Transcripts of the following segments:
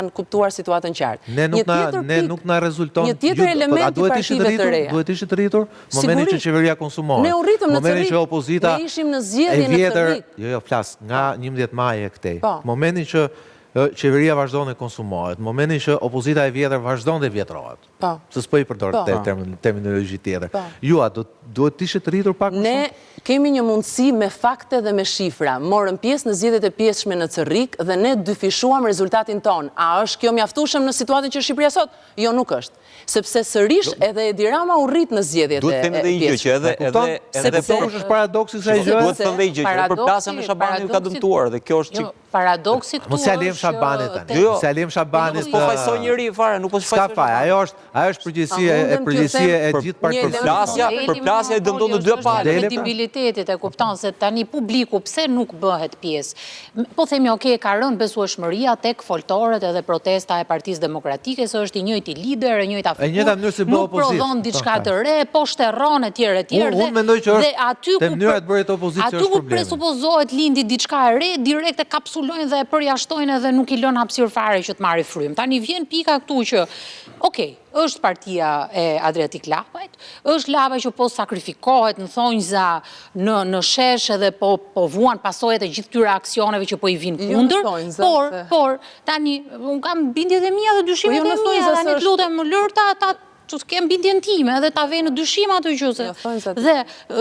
kanë kuptuar situatën qartë. Ne nuk na rezulton. Një tjetër element i partive të reja. Duhet ishit rritur momentin që qeveria konsumohet. Ne u rritëm në momentin që opozita ne ishim në zgjedhje në Cerrik. Jo, flas, nga 11 maj e këtej. Momentin që qeveria vazhdon e konsumohet, momentin që opozita e vjetër vazhdon dhe vjetrohet. Se s'po i përdor terminologji tjetër. Ju, a duhet të ishit rritur pak më shumë? Ne kemi një mundësi me fakte dhe me shifra. Morëm pjesë në zgjedhjet e pjesshme në Cerrik dhe ne dyfishuam rezultatin ton. A është kjo mjaftueshëm në situatën që Shqipëria sot? Jo, nuk është. Sepse sërish edhe Edi Rama u rrit në zgjedhjet e pjesshme. Duhet të themi dhe një gjë që edhe është paradoksi kësaj gjëje. Duhet të themi dhe një gjë që përplasja me Shabanin ju ka dëmtuar dhe kjo është paradoksi këtu. Mos ja lëm Shabanit tani. Mos ja lëm Shabanit. Po fajsoj njëri fare, nuk po fajsoj. Ajo është përgjegjësia e gjithë partisë. Përplasja e dëmton të dy palë. Kredibilitetit e kupton se tani publiku pse nuk bëhet pjesë. Po themi okay, ka rënë besueshmëria tek foltorët edhe protesta e Partisë Demokratike, se është i njëjti lider, e njëjta figurë. Nuk prodhon diçka të re, po shterron etj. Unë mendoj që është te mënyra e bërë të opozicionit është problemi. Aty ku presupozohet lindi diçka e re, direkt e kapsulojnë dhe e përjashtojnë edhe nuk i lën hapësirë fare që të marrë frymë. Tani vjen pika këtu që, okay, është partia e Adriatik Lapajt, është Lapaj që po sakrifikohet në thonjza në shesh edhe po vuan pasojat e gjithë këtyre aksioneve që po i vinë kundër, por tani unë kam bindjet e mia dhe dyshimet e mia, tani të lutem më lër ta kem bindjen time edhe ta vej në dyshim ato gjëse. Dhe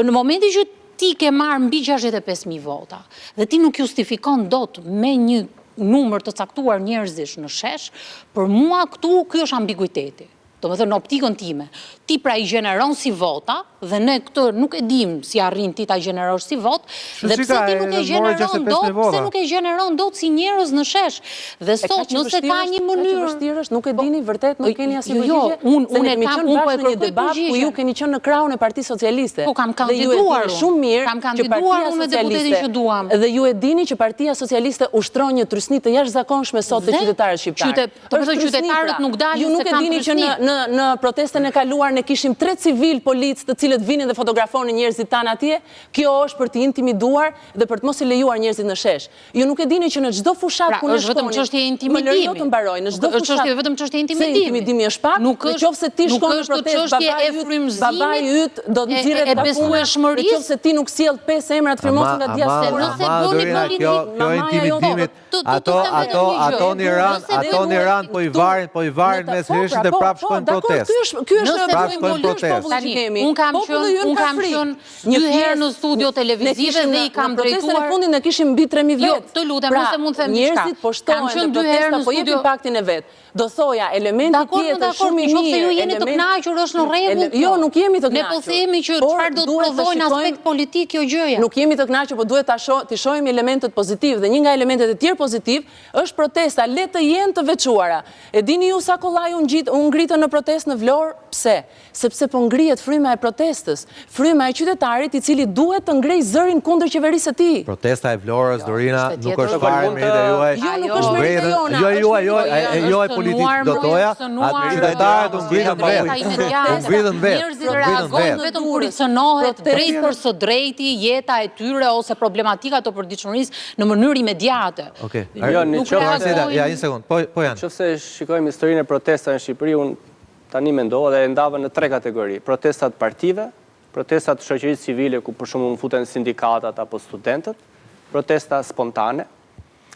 në momentin që ti ke marrë mbi 65.000 vota dhe ti nuk justifikon dot me një numër të caktuar njerëzish në shesh, për mua këtu ky është ambiguiteti. Do më thënë, në optikën time, ti pra i gjeneron si vota, dhe ne këtë nuk e dim si arrin ti ta gjenerosh si vot, dhe pse ti nuk e gjeneron dot, pse nuk e gjeneron dot si njerëz në shesh. Dhe sot, nëse ka një mënyrë... Nuk e dini vërtet, nuk keni asnjë përgjigje. Unë e kam po e kërkoj përgjigje. Ku ju keni qenë në krahun e Partisë Socialiste. Po kam kandiduar shumë mirë kam kandiduar unë me deputetin që duam. Dhe ju e dini që Partia Socialiste ushtron një trysni të jashtëzakonshme sot të qytetarëve shqiptar. Përse qytetarët nuk dalin se kanë trysni. Në protestën e kaluar ne kishim 3 civil polic të cilët vinin dhe fotografonin njerëzit tanë atje. Kjo është për të intimiduar dhe për të mos i lejuar njerëzit në shesh. Ju nuk e dini që në çdo fushat ku ne shkoni. Është vetëm çështje intimidimi. Jo të mbaroj, në çdo fushat. Është vetëm çështje intimidimi. Intimidimi është pak. Nëse ti shkon në protestë, babai yt do të nxirret e besueshmërisë. Nëse ti nuk sjell 5 emra të firmosen nga diaspora, nëse bëni politik, kjo intimidimit. Ato në Iran po i varin mes hershit dhe prapë shkojnë protestë. Ky është Unë kam qenë 2 herë në studio televizive dhe i kam drejtuar. Në protestën e fundit ne kishim mbi 3.000 vetë. Jo, të lutem, nëse mund të them diçka. Njerëzit po shtohen në protesta, po jepin impaktin e vet. Do thoja, elementi tjetër shumë i mirë. Nëse ju jeni të kënaqur, është në rregull. Jo, nuk jemi të kënaqur. Ne po themi që çfarë do të prodhojnë aspekt politik kjo gjëja. Nuk jemi të kënaqur, por duhet të shohim elementet pozitiv dhe një nga elementet e tjerë pozitiv është protesta. Le të jenë të veçuara. E dini ju sa kollaj u ngritën në protestë në Vlorë? Pse? Sepse po ngrihet fryma e protestës, fryma e qytetarit i cili duhet të ngrej zërin kundër qeverisë së tij. Protesta e Vlorës, Dorina, nuk është fare merite juaj. Jo, nuk është merite jona. Jo e politik do toja, atë qytetarët u ngritën vetë. Njerëzit reagojnë vetëm kur i cënohet drejt për së drejti jeta e tyre ose problematika të përditshmërisë në mënyrë imediate. Okej. Ja, një sekond. Po janë. Nëse shikojmë historinë e protestave në Shqipëri, unë tani mendova dhe e ndava në 3 kategori. Protestat partive, protestat shoqërisë civile ku për shembull futen sindikatat apo studentët, protesta spontane.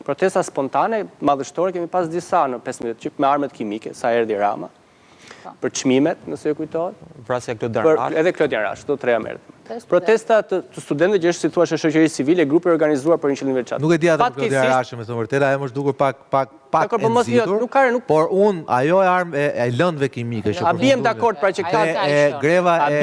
Protesta spontane madhështore kemi pas disa në 15 qyp me armët kimike, sa erdhi Rama. Për çmimet, nëse ju kujtohet. Vrasja Klodian Rash. Edhe Klodian Rash, këto 3 merret. Protesta të studentëve që është situash e shoqërisë civile, grupe organizuar për një qëllim veçantë. Nuk e di atë Klodian Rash, me thënë vërtetë, ajo më është dukur pak e nxitur, por ajo e armë e lëndëve kimike. A biem dakord pra që greva e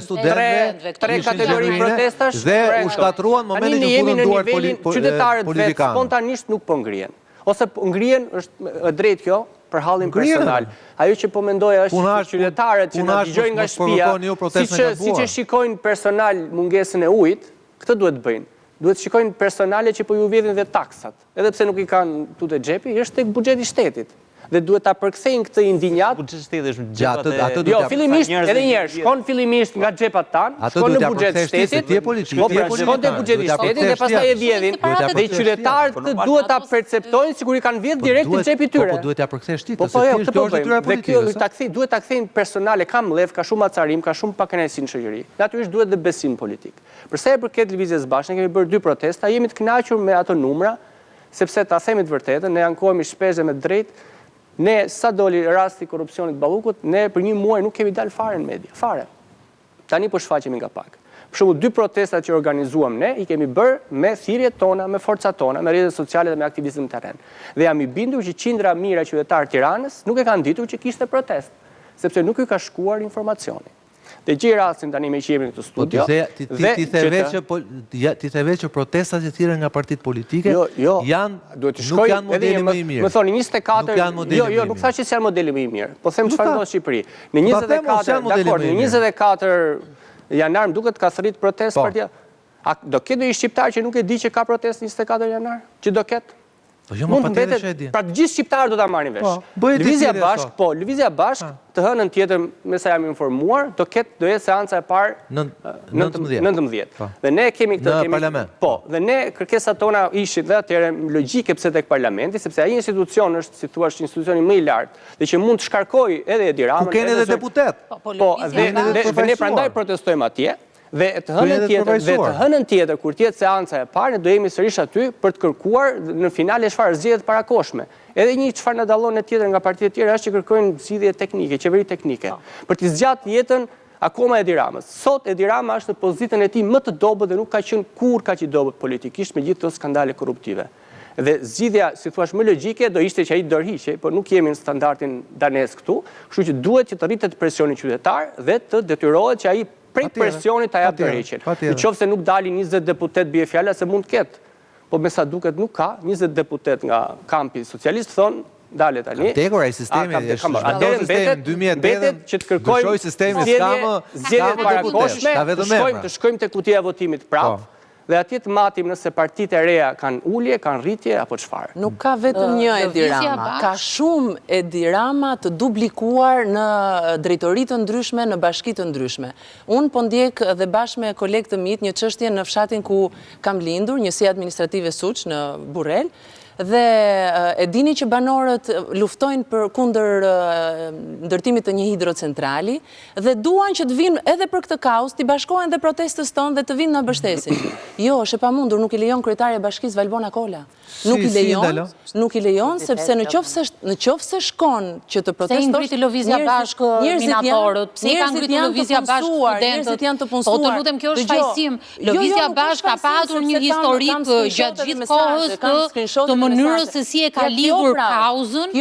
studentëve, 3 kategori protestash dhe u shkatruan momentin që futën duart politikanë. Qytetarët vetë spontanisht nuk po ngrihen. Ose ngrihen është drejt kjo për hallin personal. Ajo që po mendoja është që qytetarët që na dëgjojnë nga shtëpia, siç e shikojnë personal mungesën e ujit, këtë duhet bëjnë. Duhet shikojnë personale që po ju vjedhin dhe taksat. Edhe pse nuk i kanë tut e xhepi, është tek buxheti i shtetit. dhe duhet ta përkthejnë këtë indinjat. Buxheti shtetit është xhepat e... Jo, fillimisht, edhe njerë, shkon fillimisht nga xhepat tanë, shkon në buxhet shtetit, shkon te buxheti shtetit dhe pastaj e vjedhin. Dhe qytetarët duhet ta perceptojnë sikur i kanë vjedh direkt në xhepi tyre. Po duhet ta përkthejnë shtetit, se kjo është detyra politike. Dhe duhet ta kthejnë personale, ka mledh, ka shumë acarim, ka shumë pakënaqësi në shoqëri. Natyrisht duhet dhe besim politik. Për sa i përket lëvizjes bashkë, ne kemi bërë 2 protesta, jemi të kënaqur me ato numra, sepse ta themi të vërtetën, ne ankohemi shpesh dhe me drejt. Ne, sa doli rasti korupcionit Ballukut, ne për 1 muaj nuk kemi dalë fare në media, fare. Tani po shfaqemi nga pak. Për shembull, 2 protestat që organizuam ne, i kemi bërë me thirrjet tona, me forcat tona, me rrjetet sociale dhe me aktivizëm në terren. Dhe jam i bindur që qindra mijëra qytetarë Tiranës nuk e kanë ditur që kishte protest, sepse nuk i ka shkuar informacioni. Dhe gjej rastin tani me që jemi në këtë studio. Ti the vetë që protestat e tjera nga partitë politike nuk janë modeli më i mirë. Më thoni 24, jo, nuk thash që janë modeli më i mirë, po them çfarë ndodh në Shqipëri. Në 24 janar më duket ka thërrit protestë partia. A do ketë ndonjë shqiptar që nuk e di që ka protestë 24 janar? Që do ketë? Mund të mbetet, pra të gjithë shqiptarët do ta marrin vesh. Lëvizja bashkë të hënën tjetër, me sa jam informuar, do jetë seanca e parë 19. Dhe ne kemi këtë në parlament. Po, dhe ne kërkesat tona ishin dhe atëherë logjike pse tek parlamenti, sepse ai institucion është, si thua, institucioni më i lartë, dhe që mund të shkarkojë edhe Edi Ramën. Ku kanë edhe deputet. Po, dhe ne prandaj protestojmë atje. Dhe të hënën tjetër, kur tjetë seanca e parë, ne do jemi sërish aty për të kërkuar në finale çfarë zgjedhjet parakoshme. Edhe një çfarë na dallon tjetër nga partitë tjera është që kërkojnë zgjidhje teknike, qeveri teknike, për të zgjatë jetën akoma Edi Ramës. Sot Edi Rama është në pozitën e tij më të dobët dhe nuk ka qenë kurrë kaq i dobët politikisht me gjithë këto skandale korruptive. Dhe zgjidhja, si thua, më logjike do ishte që ai dorëhiqej, por nuk jemi në standardin danes këtu, kështu që duhet që të rritet presioni qytetar dhe të detyrohet që ai prej presionit ta japë dorëheqjen. Nëse nuk dalin 20 deputet bie fjala se mund të ketë, po me sa duket nuk ka, 20 deputet nga kampi socialist thonë dale tani. Tekur ai sistemi mbetet që të kërkojmë zgjedhje parakoshme, të shkojmë te kutia e votimit prapë. Dhe atje të matim nëse partitë e reja kanë ulje, kanë rritje, apo çfarë. Nuk ka vetëm një Edi Rama, ka shumë Edi Rama të duplikuar në drejtori të ndryshme, në bashki të ndryshme. Unë po ndjek dhe bashkë me kolegë të mit një çështje në fshatin ku kam lindur, njësia administrative Suç në Burrel, dhe e dini që banorët luftojnë për kundër ndërtimit të një hidrocentrali dhe duan që të vinë edhe për këtë kaos, t'i bashkohen dhe protestës tonë dhe të vinë në bështesin. Jo, është e pamundur, nuk i lejon kryetari e bashkisë Valbona Kola. Nuk i lejon, sepse në qoftë se shkon që të protestosh, pse i ngriti lëvizja bashkë minatorët, pse i ka ngritur lëvizja bashkë studentët, po të lutem kjo është fajsim. Lëvizja bashkë ka patur një historik gjatë gjithë kohës të mënyrës se si e ka lidhur kauzën